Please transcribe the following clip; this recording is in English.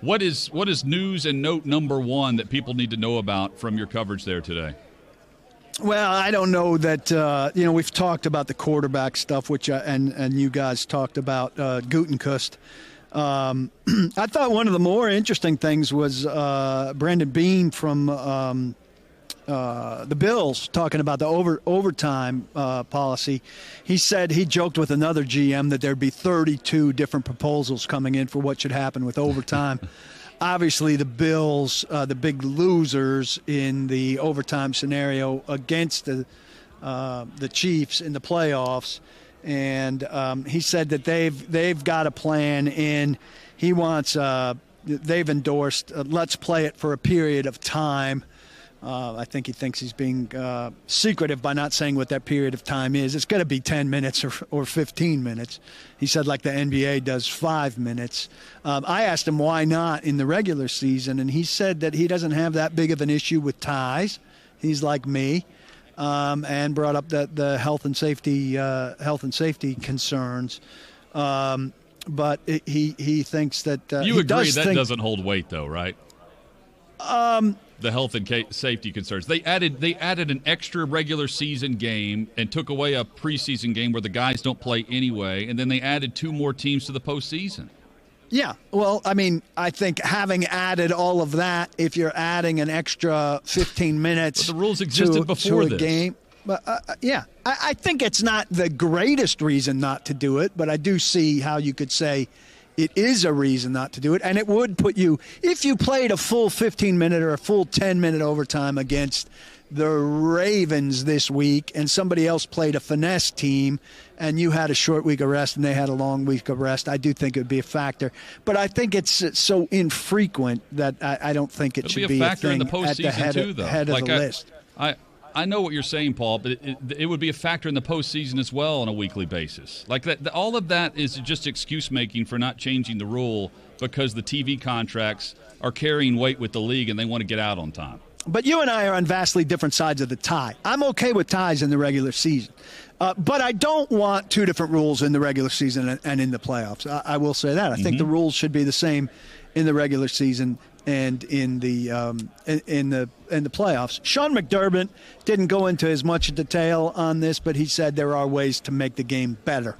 What is news and note number one that people need to know about from your coverage there today? Well, I don't know that, we've talked about the quarterback stuff, which and you guys talked about Gutenkust. I thought one of the more interesting things was Brandon Beane from the Bills talking about the overtime policy. He said he joked with another GM that there'd be 32 different proposals coming in for what should happen with overtime. Obviously, the Bills, the big losers in the overtime scenario against the Chiefs in the playoffs, and he said that they've got a plan in. He wants they've endorsed let's play it for a period of time. I think he thinks he's being secretive by not saying what that period of time is. It's going to be 10 minutes or 15 minutes. He said like the NBA does 5 minutes. I asked him why not in the regular season, and he said that he doesn't have that big of an issue with ties. He's like me, and brought up the health and safety concerns. But he thinks that you agree that doesn't hold weight, though, right? The health and safety concerns. They added an extra regular season game and took away a preseason game where the guys don't play anyway, and then they added 2 more teams to the postseason. Yeah, well, I mean, I think having added all of that, if you're adding an extra 15 minutes, but the rules existed before this game, but I think it's not the greatest reason not to do it, but I do see how you could say it is a reason not to do it, and it would put you, if you played a full 15-minute or a full 10-minute overtime against the Ravens this week and somebody else played a finesse team and you had a short week of rest and they had a long week of rest, I do think it would be a factor. But I think it's so infrequent that I don't think it should be a thing in the at the head of the list. I know what you're saying, Paul, but it would be a factor in the postseason as well on a weekly basis. Like that, all of that is just excuse making for not changing the rule because the TV contracts are carrying weight with the league and they want to get out on time. But you and I are on vastly different sides of the tie. I'm okay with ties in the regular season, but I don't want 2 different rules in the regular season and in the playoffs. I will say that. I think the rules should be the same in the regular season and in the playoffs. Sean McDermott didn't go into as much detail on this, but he said there are ways to make the game better.